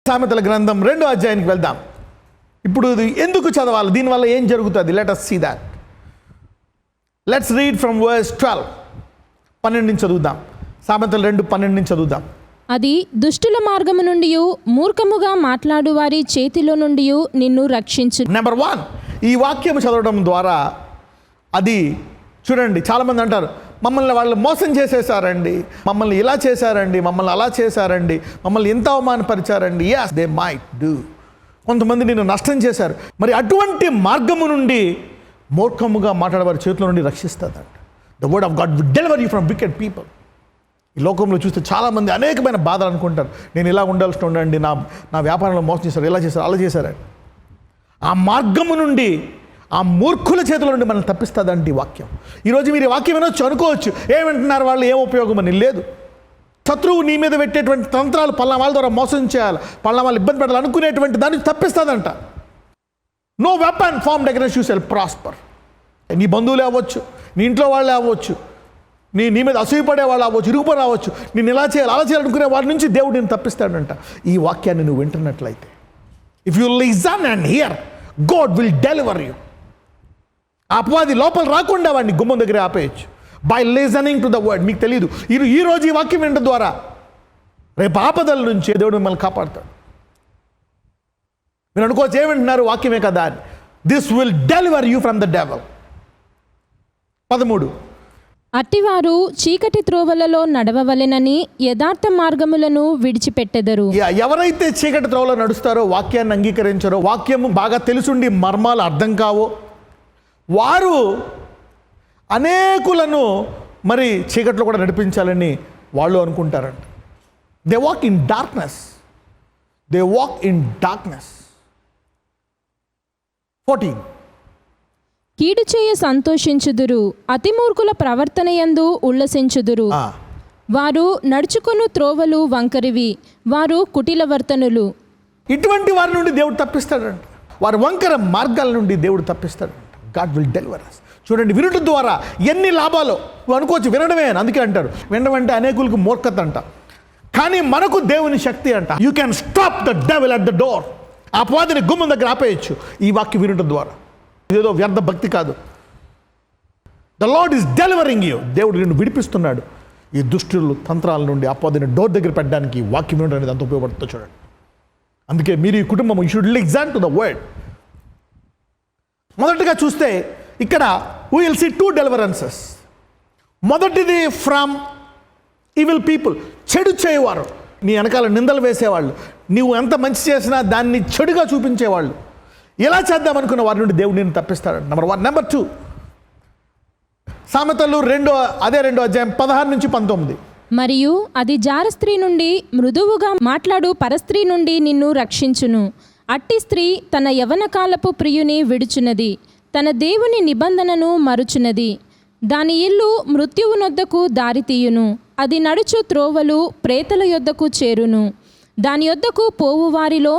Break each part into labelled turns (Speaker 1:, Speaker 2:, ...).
Speaker 1: సామెతల గ్రంథం 2వ అధ్యాయానికి వెళ్దాం. ఇప్పుడు ఇది ఎందుకు చదవాలి, దీనివల్ల ఏం జరుగుతుంది? Let us see that. Let's read from verse 12. 12 నుంచి చదువుదాం. సామెతలు 2:12 నుంచి చదువుదాం.
Speaker 2: అది దుష్టుల మార్గము నుండి మూర్ఖముగా మాట్లాడు వారి చేతిలో నుండి నిన్ను రక్షించు.
Speaker 1: నెంబర్ 1, ఈ వాక్యం చదవడం ద్వారా అది చూడండి, చాలామంది అంటారు మమ్మల్ని వాళ్ళు మోసం చేసేసారండి, మమ్మల్ని ఇలా చేశారండి, మమ్మల్ని అలా చేశారండి, మమ్మల్ని ఎంత అవమానపరిచారండి. yes they might do. కొంతమంది నిన్ను నష్టం చేశారు. మరి అటువంటి మార్గము నుండి మూర్ఖముగా మాట్లాడేవారి చేతుల నుండి రక్షిస్తుందంట. The word of God will deliver you from wicked people. ఈ లోకంలో చూస్తే చాలామంది అనేకమైన బాధలు అనుకుంటారు, నేను ఇలా ఉండాల్సి ఉండండి, నా వ్యాపారంలో మోసం చేశారు, ఇలా చేశారు, అలా చేశారండి. ఆ మార్గము నుండి, ఆ మూర్ఖుల చేతుల నుండి మనం తప్పిస్తుందండి ఈ వాక్యం. ఈరోజు మీరు ఈ వాక్యం వినొచ్చు, అనుకోవచ్చు ఏమంటున్నారు వాళ్ళు, ఏం ఉపయోగం అని. లేదు, శత్రువు నీ మీద పెట్టేటువంటి తంత్రాలు పలానా వాళ్ళ ద్వారా మోసం చేయాలి, పలానా వాళ్ళు ఇబ్బంది పెట్టాలి అనుకునేటువంటి దాన్ని తప్పిస్తుందంట. No weapon formed against you shall prosper. నీ బంధువులే అవ్వచ్చు, నీ ఇంట్లో వాళ్ళే అవ్వచ్చు, నీ మీద అసూయపడే వాళ్ళు అవ్వచ్చు, ఇరుగుపడి రావచ్చు, నేను ఇలా చేయాలి అలా చేయాలనుకునే వారి నుంచి దేవుడు నేను తప్పిస్తాడంట. ఈ వాక్యాన్ని నువ్వు వింటున్నట్లయితే, if you listen and hear, God will deliver you. అపవాది లోపల రాకుండా వాడిని గుమ్మం దగ్గర ఆపేయచ్చు by listening to the word. మీకు తెలియదు, ఈ రోజు ఈ వాక్యం వినడం ద్వారా రేపు ఆపదల నుంచి దేవుడు మిమ్మల్ని కాపాడుతాడు. మీరు అనుకోవచ్చు ఏమంటున్నారు, వాక్యమే కదా అని. This will deliver you from the devil. 13,
Speaker 2: అట్టివారు చీకటి త్రోవలలో నడవవలెనని యథార్థ మార్గములను విడిచిపెట్టెదరు.
Speaker 1: ఎవరైతే చీకటి త్రోవలో నడుస్తారో, వాక్యాన్ని అంగీకరించారో, వాక్యము బాగా తెలుసుండి మర్మాలు అర్థం కావో, వారు అనేకులను మరి చీకట్లో కూడా నడిపించాలని వాళ్ళు అనుకుంటారంట. They walk in darkness. 14,
Speaker 2: కీడు చేయ సంతోషించుదురు, అతిమూర్ఖుల ప్రవర్తన యందు ఉల్లసించుదురు. వారు నడుచుకొను త్రోవలు వంకరివి, వారు కుటిలవర్తనులు. ఇటువంటి
Speaker 1: వారి నుండి దేవుడు తప్పిస్తాడంట. వారి వంకర మార్గాల నుండి దేవుడు తప్పిస్తాడంట. God will deliver us. చూడండి, వినడం ద్వారా ఎన్ని లాభాలు. నువ్వు అనుకోవచ్చు వినడమే అని, అందుకే అంటారు వినడం అంటే అనేకులకు మూర్ఖత అంట. కానీ మనకు దేవుని శక్తి అంట. You can stop the devil at the door. ఆ అపవాదిని గుమ్మం దగ్గర ఆపేయచ్చు ఈ వాక్యం వినడం ద్వారా. ఇదేదో వ్యర్థ భక్తి కాదు. The lord is delivering you. దేవుడు నిన్ను విడిపిస్తున్నాడు ఈ దుష్టులు తంత్రాల నుండి. అపవాదిని డోర్ దగ్గర పెట్టడానికి వాక్యం వినడం అనేది అంత ఉపయోగపడుతుందో చూడండి. అందుకే మీరు ఈ కుటుంబం you should listen to the word. మొదటిగా చూస్తే ఇక్కడ we will see 2 deliverances. మొదటిది ఫ్రమ్ ఈవిల్ పీపుల్, చెడు చేయవారు, నీ వెనకాల నిందలు వేసేవాళ్ళు, నీవు ఎంత మంచి చేసినా దాన్ని చెడుగా చూపించేవాళ్ళు, ఎలా చేద్దామనుకున్న వారి నుండి దేవుడు నేను తప్పిస్తాడు. నెంబర్ 1. నెంబర్ 2, సామెతలు 2వ అధ్యాయం 16 నుంచి 19.
Speaker 2: మరియు అది జార స్త్రీ నుండి, మృదువుగా మాట్లాడు పరస్త్రీ నుండి నిన్ను రక్షించును. అట్టి స్త్రీ తన యవన కాలపు ప్రియుని విడుచున్నది, తన దేవుని నిబంధనను మరుచున్నది. దాని ఇల్లు మృత్యువునొద్దకు దారితీయును, అది నడుచు త్రోవలు ప్రేతల యొద్దకు చేరును. దాని యొద్దకు పోవు వారిలో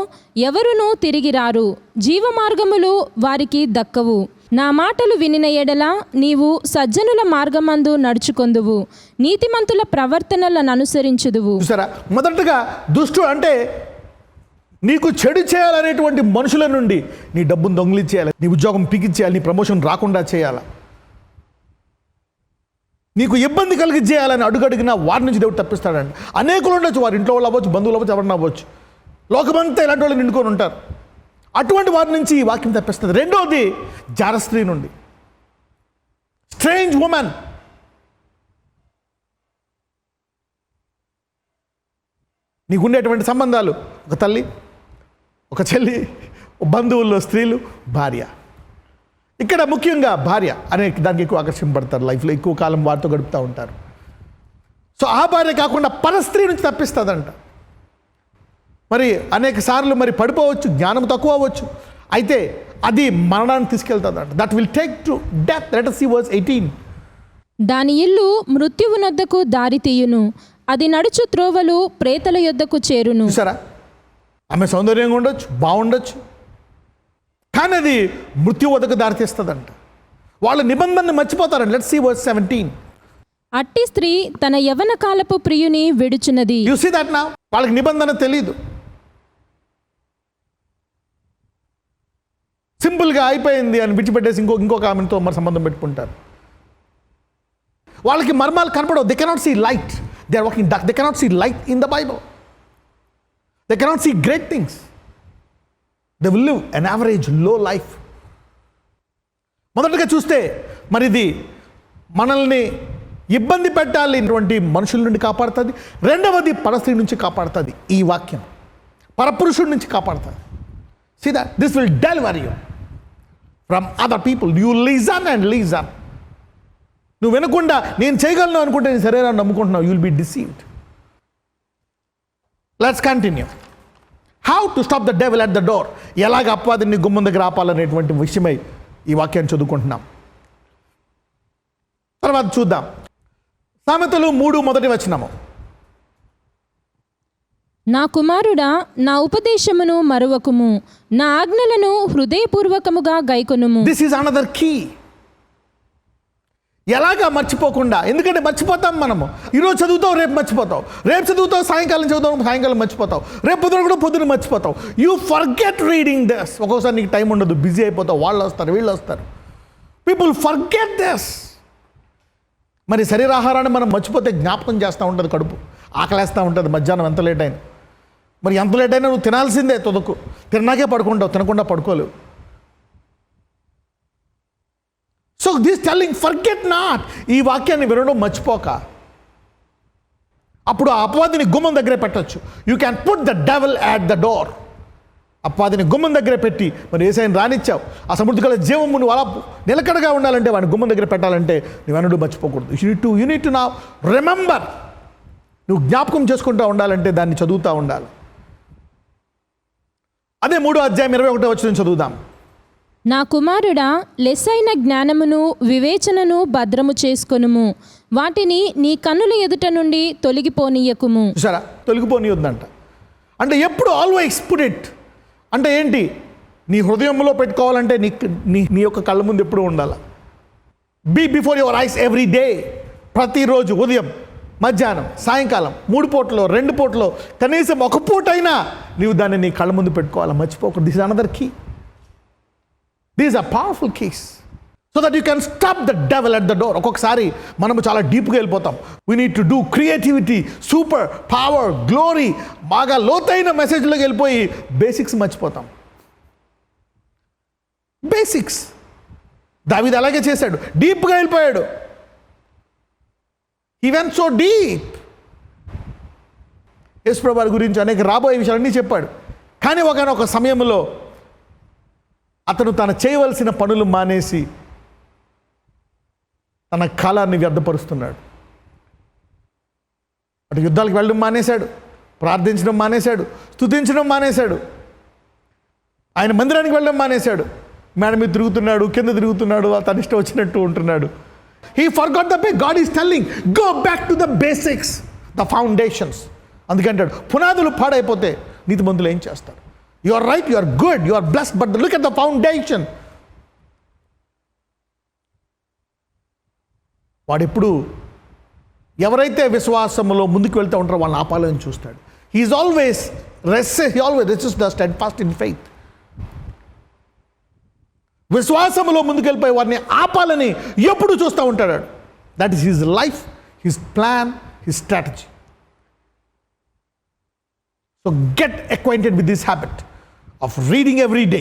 Speaker 2: ఎవరునూ తిరిగిరారు, జీవమార్గములు వారికి దక్కవు. నా మాటలు వినిన ఎడల నీవు సజ్జనుల మార్గమందు నడుచుకొందువు, నీతిమంతుల ప్రవర్తనలను అనుసరించుదువు.
Speaker 1: మొదటగా దుష్టు అంటే నీకు చెడు చేయాలనేటువంటి మనుషుల నుండి నీ డబ్బును దొంగిలించేయాలి, నీ ఉద్యోగం పిగిచ్చేయాలి, నీ ప్రమోషన్ రాకుండా చేయాలి, నీకు ఇబ్బంది కలిగి చేయాలని అడుగడిగిన వారి నుంచి దేవుడు తప్పిస్తాడండి. అనేకులు ఉండొచ్చు, వారి ఇంట్లో వాళ్ళు అవ్వచ్చు, బంధువులు అవ్వచ్చు, ఎవరన్నా అవ్వచ్చు, లోకమంతా ఇలాంటి వాళ్ళు నిండుకొని ఉంటారు. అటువంటి వారి నుంచి ఈ వాక్యం తప్పిస్తుంది. రెండవది జారస్త్రీ నుండి, స్ట్రేంజ్ ఉమెన్. నీకుండేటువంటి సంబంధాలు, ఒక తల్లి, ఒక చెల్లి, బంధువుల్లో స్త్రీలు, భార్య. ఇక్కడ ముఖ్యంగా భార్య అనే దానికి ఎక్కువ ఆకర్షింపబడతారు, లైఫ్లో ఎక్కువ కాలం వారితో గడుపుతూ ఉంటారు. సో ఆ భార్య కాకుండా పరస్త్రీ నుంచి తప్పిస్తుందంట. మరి అనేక సార్లు మరి పడిపోవచ్చు, జ్ఞానం తక్కువ అవ్వచ్చు, అయితే అది మరణాన్ని తీసుకెళ్తుందంట. That will take to death. Let us see verse 18.
Speaker 2: దాని ఇల్లు మృత్యువునొద్దకు దారితీయును, అది నడుచు త్రోవలు ప్రేతల యొద్దకు చేరును.
Speaker 1: చూసారా, ఆమె సౌందర్యంగా ఉండొచ్చు, బాగుండొచ్చు, కానీ అది మృత్యు వద్దకు దారితీస్తుందంట. వాళ్ళ నిబంధనని మర్చిపోతారండి. Let's see verse 17.
Speaker 2: అట్టి స్త్రీ తన యవన కాలపు ప్రియుని విడుచున్నది.
Speaker 1: You see that now. వాళ్ళకి నిబంధన తెలియదు. సింపుల్గా అయిపోయింది అని విడిచిపెట్టేసి ఇంకొక ఆమెతో మరి సంబంధం పెట్టుకుంటారు. వాళ్ళకి మర్మాలు కనపడవు. They cannot see light. They are walking dark. They cannot see light in the Bible. They cannot see great things. They will live an average low life. మొదటగా చూస్తే మరి ఇది మనల్ని ఇబ్బంది పెట్టాలినటువంటి మనుషుల నుండి కాపాడుతుంది. రెండవది పరస్త్రీ నుంచి కాపాడుతుంది. ఈ వాక్యం పరపురుషుడి నుంచి కాపాడుతుంది. See that this will deliver you from other people. You listen and listen. నువ్వు వినకుండా నేను చేయగలను అనుకుంటే నీ శరీరాన్ని నమ్ముకుంటున్నావు. You will be deceived. Let's continue. How to stop the devil at the door. ఎలాగ అపవాదిని గుమ్మం దగ్గర ఆపాలనేటువంటి విషయమై ఈ వాక్యాన్ని చదువుకుంటున్నాం. తర్వాత చూద్దాం. సామెతలు 3:1.
Speaker 2: నా కుమారుడా, నా ఉపదేశమును మరువకుము, నా ఆజ్ఞలను హృదయపూర్వకముగా గైకొనుము.
Speaker 1: This is another key. ఎలాగా మర్చిపోకుండా, ఎందుకంటే మర్చిపోతాం మనము. ఈరోజు చదువుతావు, రేపు మర్చిపోతావు. రేపు చదువుతావు, సాయంకాలం చదువుతావు, సాయంకాలం మర్చిపోతావు. రేపు పొద్దున కూడా పొద్దున మర్చిపోతావు. You forget reading this. ఒక్కోసారి నీకు టైం ఉండదు, బిజీ అయిపోతావు. వాళ్ళు వస్తారు, వీళ్ళు వస్తారు. People forget this. మరి శరీరాహారాన్ని మనం మర్చిపోతే జ్ఞాపకం చేస్తూ ఉంటుంది కడుపు. ఆకలేస్తూ ఉంటుంది మధ్యాహ్నం ఎంత లేట్ అయినా. మరి ఎంత లేట్ అయినా నువ్వు తినాల్సిందే. తొదకు తిన్నాకే పడుకుంటావు, తినకుండా పడుకోలేవు. So this telling forget not. ఈ వాక్యాన్ని వినడం మర్చిపోక. అప్పుడు ఆ అపవాదిని గుమ్మం దగ్గరే పెట్టచ్చు. You can put the devil at the door. అపవాదిని గుమ్మం దగ్గరే పెట్టి మరి యేసయ్యను రానిచ్చావు. ఆ సమృద్ధి గల జీవము నువ్వు అలా నిలకడగా ఉండాలంటే వాడిని గుమ్మం దగ్గర పెట్టాలంటే నువ్వెన్నడూ మర్చిపోకూడదు. You need to now remember. నువ్వు జ్ఞాపకం చేసుకుంటూ ఉండాలంటే దాన్ని చదువుతూ ఉండాలి. అదే 3:21 చదువుదాం.
Speaker 2: నా కుమారుడా, లెస్సైన జ్ఞానమును వివేచనను భద్రము చేసుకొనుము, వాటిని నీ కన్నుల ఎదుట నుండి తొలగిపోనీయకుము.
Speaker 1: చూసారా, తొలగిపోనీయొద్దంట. అంటే ఎప్పుడు ఆల్వేస్ పుట్ ఇట్. అంటే ఏంటి? నీ హృదయంలో పెట్టుకోవాలంటే నీ యొక్క కళ్ళ ముందు ఎప్పుడు ఉండాలి. Be before your eyes every day. ప్రతిరోజు ఉదయం, మధ్యాహ్నం, సాయంకాలం 3 పూటలో 2 పూటలో కనీసం ఒక పూటైనా నీవు దాన్ని నీ కళ్ళ ముందు పెట్టుకోవాలి. మర్చిపోకూడదు. This is another key. These are powerful keys so that you can stop the devil at the door. ఒక్కొక్కసారి మనము చాలా డీప్గా వెళ్ళిపోతాం. We need to do creativity, super power, glory, బాగా లోతైన మెసేజ్లోకి వెళ్ళిపోయి బేసిక్స్ మర్చిపోతాం. బేసిక్స్. దావీదు అలాగే చేశాడు. డీప్గా వెళ్ళిపోయాడు. He went so deep. యేసుప్రభు వారి గురించి అనేక రాబోయే విషయాలన్నీ చెప్పాడు. కానీ ఒకనొక సమయంలో అతను తను చేయవలసిన పనులు మానేసి తన కాలాన్ని వ్యర్థపరుస్తున్నాడు. అటు యుద్ధాలకు వెళ్ళడం మానేశాడు, ప్రార్థించడం మానేశాడు, స్తుతించడం మానేశాడు, ఆయన మందిరానికి వెళ్ళడం మానేశాడు. మేడ మీద తిరుగుతున్నాడు, కింద తిరుగుతున్నాడు, తన ఇష్టం వచ్చినట్టు ఉంటున్నాడు. He forgot the way. God is telling, go back to the basics, the foundations. అందుకంటాడు, పునాదులు పాడైపోతే నీతిమంతులు ఏం చేస్తారు? You are right, you are good, you are blessed, but look at the foundation. వాడు ఎప్పుడు ఎవరైతే విశ్వాసంలో ముందుకు వెళ్తూ ఉంటారో వాళ్ళని ఆపాలని చూస్తాడు. He always resists the steadfast in faith. విశ్వాసములో ముందుకెళ్ళిపోయి వారిని ఆపాలని ఎప్పుడు చూస్తూ ఉంటాడు. That is his life, his plan, his strategy. So get acquainted with this habit of reading every day.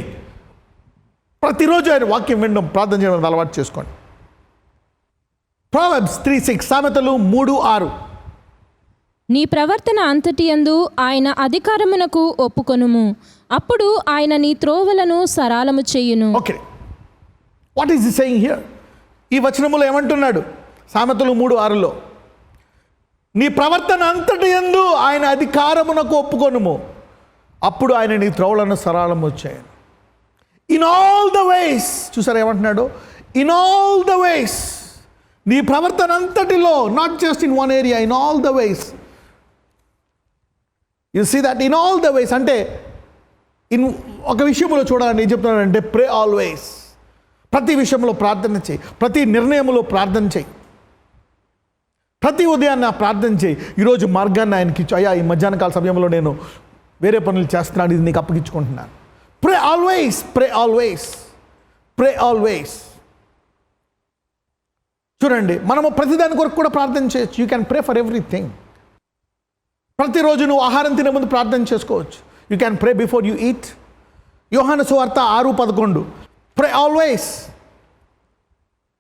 Speaker 1: ప్రతిరోజు ఆయన వాక్యం వినడం, ప్రార్థన చేయడం అలవాటు చేసుకోండి. Proverbs 3:6, సామెతలు 3:6.
Speaker 2: నీ ప్రవర్తన అంతటి యందు ఆయన అధికారమునకు ఒప్పుకొనుము, అప్పుడు ఆయన నీ త్రోవలను సరాలము చేయును.
Speaker 1: Okay, what is the saying here? ఈ వచనములో ఏమంటున్నాడు? సామెతలు 3:6లో నీ ప్రవర్తన అంతటి యందు ఆయన అధికారమునకు ఒప్పుకొనుము, అప్పుడు ఆయన నీ త్రోవలను సరాలము చేయను. In all the ways. చూసారా ఏమంటున్నాడు? In all the ways. నీ ప్రవర్తన అంతటిలో, not just in one area, in all the ways. You see that in all the ways అంటే ఒక విషయంలో చూడాలని ఏం చెప్తున్నానంటే, ప్రే ఆల్వేస్. ప్రతి విషయంలో ప్రార్థన చేయి, ప్రతి నిర్ణయంలో ప్రార్థన చేయి, ప్రతి ఉదయాన్ని ప్రార్థన చేయి. ఈరోజు మార్గాన్ని ఆయనకి ఇచ్చు. అయ్యా, ఈ మధ్యాహ్న కాల సమయంలో నేను వేరే పనులు చేస్తున్నాను, ఇది నీకు అప్పగించుకుంటున్నాను. ప్రే ఆల్వేస్, ప్రే ఆల్వేస్. ప్రే ఆల్వేస్. చూడండి, మనము ప్రతిదాని కొరకు కూడా ప్రార్థన చేయొచ్చు. You can pray for everything. ప్రతిరోజు నువ్వు ఆహారం తినే ముందు ప్రార్థన చేసుకోవచ్చు. You can pray before you eat. యోహాను సువార్త 6:11. ప్రే ఆల్వేస్.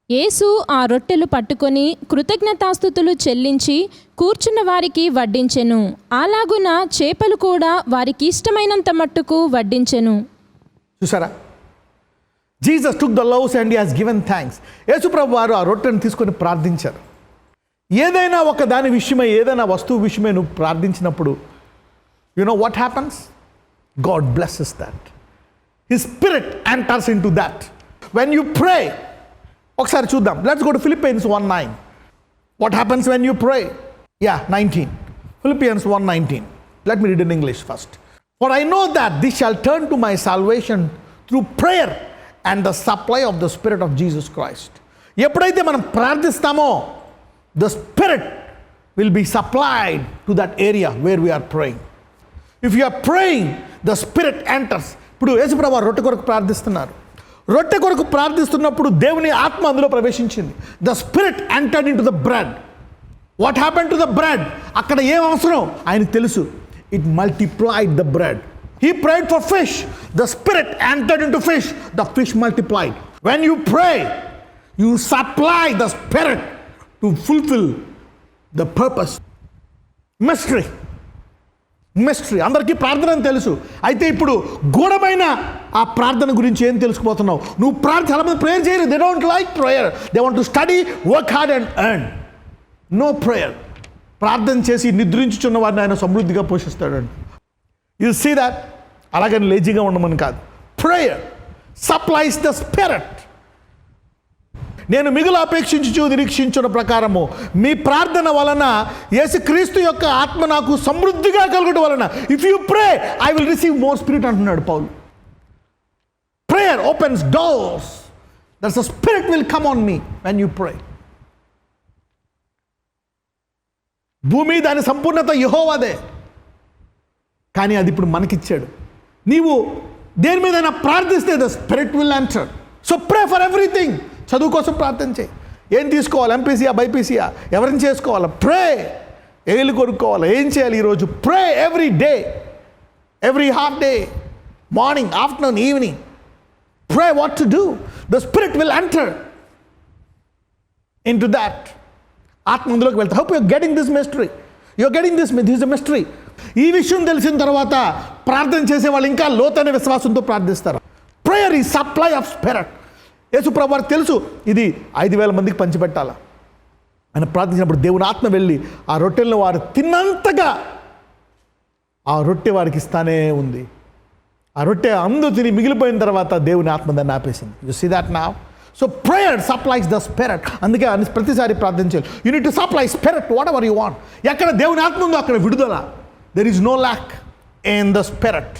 Speaker 2: యేసు ఆ రొట్టెలు పట్టుకొని కృతజ్ఞతాస్తుతులు చెల్లించి కూర్చున్న వారికి వడ్డించెను. అలాగున చేపలు కూడా వారికి ఇష్టమైనంత మట్టుకు వడ్డించెను.
Speaker 1: చూసారా, Jesus took the loaves and he has given thanks. యేసుప్రభు వారు ఆ రొట్టెను తీసుకొని ప్రార్థించారు. ఏదైనా ఒక దాని విషయమై, ఏదైనా వస్తువు విషయమై నువ్వు ప్రార్థించినప్పుడు, you know what happens? God blesses that. His spirit enters into that. When you pray, ఒకసారి చూద్దాం. Let's go to Philippians 1:9. What happens when you pray? 19. Philippians 1:19. Let me read in English first. For I know that this shall turn to my salvation through prayer and the supply of the Spirit of Jesus Christ. ఎప్పుడైతే మనం ప్రార్థిస్తామో, the Spirit will be supplied to that area where we are praying. If you are praying, the Spirit enters. ఇప్పుడు యేసుప్రభు రొట్టె కొరకు ప్రార్థిస్తున్నారు. రొట్టె కొరకు ప్రార్థిస్తున్నప్పుడు దేవుని ఆత్మ అందులో ప్రవేశించింది. The spirit entered into the bread. What happen to the bread? అక్కడ ఏం అవసరం ఆయనకు తెలుసు. It multiplied the bread. He prayed for fish. The spirit entered into fish. The fish multiplied. When you pray, you supply the spirit to fulfil the purpose. Mystery అందరికీ ప్రార్థన అని తెలుసు. అయితే ఇప్పుడు గూఢమైన ఆ ప్రార్థన గురించి ఏం తెలుసుకుపోతున్నావు? నువ్వు చాలా మంది ప్రేయర్ చేయరు. They don't like prayer. They want to study, work hard and earn. No prayer. ప్రార్థన చేసి నిద్రించుచున్న వారిని ఆయన సమృద్ధిగా పోషిస్తాడండి. You see that? అలాగని లేజీగా ఉండమని కాదు. Prayer supplies the spirit. నేను మిగులు అపేక్షించు నిరీక్షించిన ప్రకారము మీ ప్రార్థన వలన యేసుక్రీస్తు యొక్క ఆత్మ నాకు సమృద్ధిగా కలుగుట వలన, if you pray I will receive more spirit అంటున్నాడు పౌలు. Prayer opens doors. That's the spirit will come on me when you pray. భూమి దాని సంపూర్ణత యెహోవాదే, కానీ అది ఇప్పుడు మనకిచ్చాడు. నీవు దేని మీదైనా ప్రార్థిస్తే the spirit will enter. So pray for everything. చదువు కోసం ప్రార్థన చేయి. ఏం తీసుకోవాలి? ఎంపీసీయా, బైపీసీయా, ఎవరిని చేసుకోవాలా? ప్రే. ఏళ్ళు కొనుక్కోవాలా? ఏం చేయాలి ఈరోజు? ప్రే every day, every half day, morning, afternoon, evening. Pray what to do. The Spirit will enter into that. ఆత్మ అందులోకి వెళ్తా. Hope you're getting this mystery. You're getting this is a mystery. ఈ విషయం తెలిసిన తర్వాత ప్రార్థన చేసే వాళ్ళు ఇంకా లోతైన విశ్వాసంతో ప్రార్థిస్తారు. Prayer is supply of spirit. యేసుప్రభు వారికి తెలుసు ఇది 5,000 మందికి పంచిపెట్టాలా. ఆయన ప్రార్థించినప్పుడు దేవుని ఆత్మ వెళ్ళి ఆ రొట్టెలను వారు తిన్నంతగా ఆ రొట్టె వారికి ఇస్తానే ఉంది. ఆ రొట్టె అందరూ తిని మిగిలిపోయిన తర్వాత దేవుని ఆత్మ దాన్ని ఆపేసింది. You see that now? So prayer supplies the spirit. అందుకే ప్రతిసారి ప్రార్థన చేయాలి. You need to supply spirit whatever you want. ఎక్కడ దేవుని ఆత్మ ఉందో అక్కడ విడుదల. There is no lack in the spirit.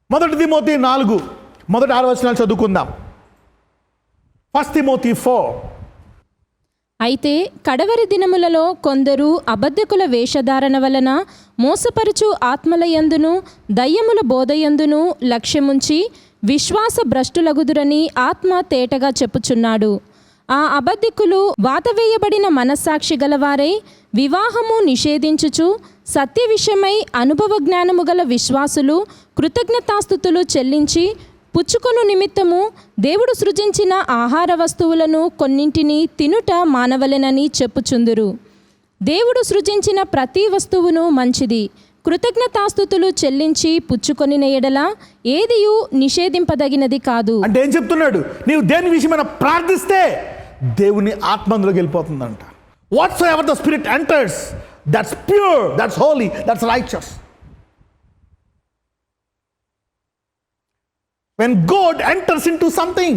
Speaker 1: 1 Timothy 4 మొదటి 6 వచనాలు చదువుకుందాం. 1 తిమోతి 4.
Speaker 2: అయితే కడవరి దినములలో కొందరు అబద్ధికుల వేషధారణ వలన మోసపరుచు ఆత్మలయందును దయ్యముల బోధయందును లక్ష్యముంచి విశ్వాస భ్రష్టులగుదురని ఆత్మ తేటగా చెప్పుచున్నాడు. ఆ అబద్ధికులు వాతవేయబడిన మనస్సాక్షి గలవారై వివాహము నిషేధించుచు సత్య విషయమై అనుభవ జ్ఞానము గల విశ్వాసులు కృతజ్ఞతాస్తుతులు చెల్లించి పుచ్చుకొను నిమిత్తము దేవుడు సృజించిన ఆహార వస్తువులను కొన్నింటిని తినుట మానవలెనని చెప్పుచుందురు. దేవుడు సృజించిన ప్రతి వస్తువును మంచిది. కృతజ్ఞతాస్తుతులు చెల్లించి పుచ్చుకొనిన ఎడల ఏదియు నిషేధింపదగినది కాదు.
Speaker 1: అంటే ఏం చెప్తున్నాడు? నీవు దేని విషయమైన ప్రార్థిస్తే దేవుని ఆత్మ అందులోకి వెళ్ళిపోతుందంట. What's ever the spirit enters, that's pure, that's holy, that's righteous. When God enters into something,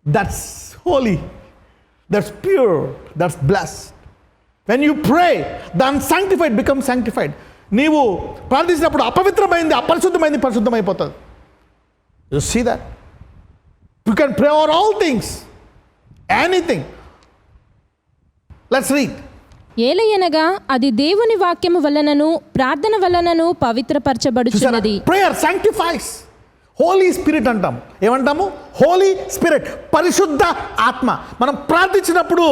Speaker 1: that's holy, that's pure, that's blessed. When you pray, the unsanctified becomes sanctified. నీవు ప్రార్థించినప్పుడు అపవిత్రమైంది అపరిశుద్ధమైంది పరిశుద్ధమైపోతుంది. You see that? You can pray over all things, anything. Let's read
Speaker 2: ఏలయనగా అది దేవుని వాక్యము వలనను ప్రార్థన వలనను పవిత్రపరచబడుచున్నది.
Speaker 1: Prayer సాంక్టిఫైస్. Holi spirit అంటాం. ఏమంటాము? హోలీ స్పిరిట్, పరిశుద్ధ ఆత్మ. మనం ప్రార్థించినప్పుడు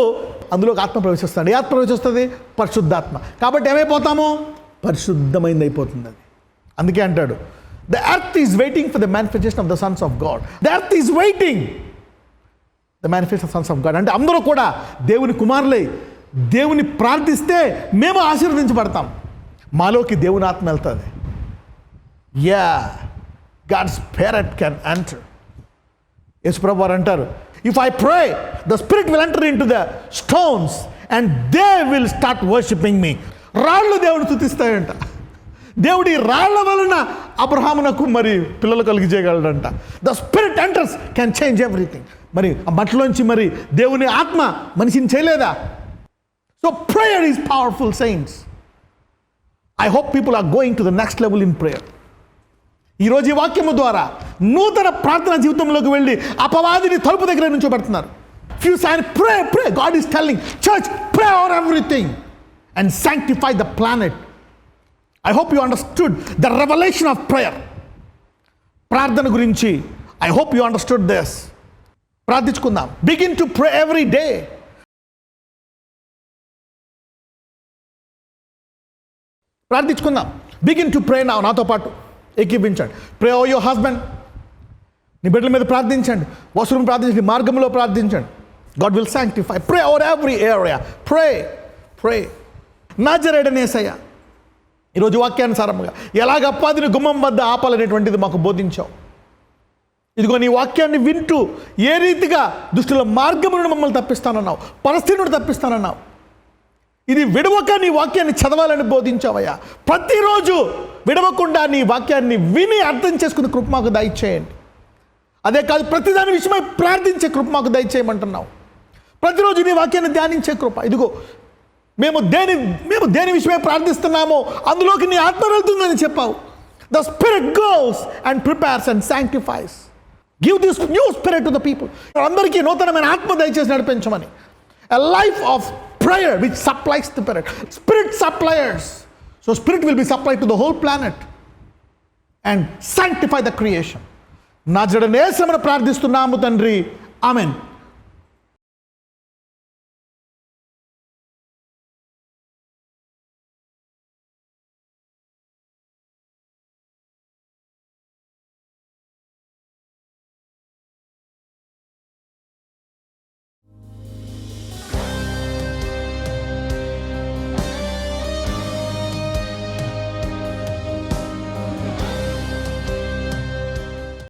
Speaker 1: అందులోకి ఆత్మ ప్రవేశిస్తుంది. ఏ ఆత్మ ప్రవేశిస్తుంది? పరిశుద్ధాత్మ. కాబట్టి ఏమైపోతాము? పరిశుద్ధమైంది అయిపోతుంది అది. అందుకే అంటాడు, the earth is waiting for the manifestation of the Sons of God. The earth is waiting the manifestation of Sons of God. అంటే అందరూ కూడా దేవుని కుమారులై దేవుని ప్రార్థిస్తే మేము ఆశీర్వదించబడతాం. మాలోకి దేవుని ఆత్మ వెళ్తుంది. Yeah, God's spirit can enter. యేసుప్రభు వారు అంటారు, if I pray the spirit will enter into the stones and they will start worshipping me. రాళ్ళు దేవుడు స్తుతిస్తాయంట. దేవుడి రాళ్ల వలన అబ్రహామునకు మరి పిల్లలు కలిగి చేయగలడంట. The spirit enters can change everything. మరి ఆ మట్టిలోంచి మరి దేవుని ఆత్మ మనిషిని చేయలేదా? So prayer is powerful saints. I hope people are going to the next level in prayer. ఈరోజు ఈ వాక్యము ద్వారా నూతన ప్రార్థన జీవితంలోకి వెళ్ళి అపవాదిని తలుపు దగ్గర నుంచోబెడుతున్నారు. Few sign pray pray. God is telling church pray over everything and sanctify the planet. I hope you understood the revolution of prayer. ప్రార్థన గురించి I hope you understood this. ప్రార్థించుకుందాం. Begin to pray every day. ప్రార్థించుకుందాం. Begin to pray now. నాతో పాటు ఏకీభించండి. ప్రే ఓ your husband. నీ బిడ్డల మీద ప్రార్థించండి. వసూలు ప్రార్థించండి. మార్గంలో ప్రార్థించండి. God will sanctify. Pray over every area. Pray pray. నాజరేయుడైన యేసయ్య, ఈరోజు వాక్యానుసారంగా ఎలాగ అపవాదిని గుమ్మం వద్ద ఆపాలనేటువంటిది మాకు బోధించావు. ఇదిగో నీ వాక్యాన్ని వింటూ ఏ రీతిగా దుష్టుల మార్గము నుండి మమ్మల్ని తప్పిస్తానన్నావు, పరిస్థితి నుండి తప్పిస్తానన్నావు. ఇది విడవక నీ వాక్యాన్ని చదవాలని బోధించావయ్యా. ప్రతిరోజు విడవకుండా నీ వాక్యాన్ని విని అర్థం చేసుకునే కృప మాకు దయచేయండి. అదే కాదు, ప్రతిదాని విషయమై ప్రార్థించే కృప మాకు దయచేయమంటున్నావు. ప్రతిరోజు నీ వాక్యాన్ని ధ్యానించే కృప. ఇదిగో మేము దేని విషయమై ప్రార్థిస్తున్నామో అందులోకి నీ ఆత్మ వెళ్తుందని చెప్పావు. The spirit goes and prepares and sanctifies. Give this new spirit to the people. అందరికీ నూతనమైన ఆత్మ దయచేసి నడిపించమని. A life of prayer which supplies the spirit. Spirit suppliers. So spirit will be supplied to the whole planet and sanctify the creation. నాజరేయుడైన యేసుని ప్రార్థిస్తున్నాము తండ్రి. Amen.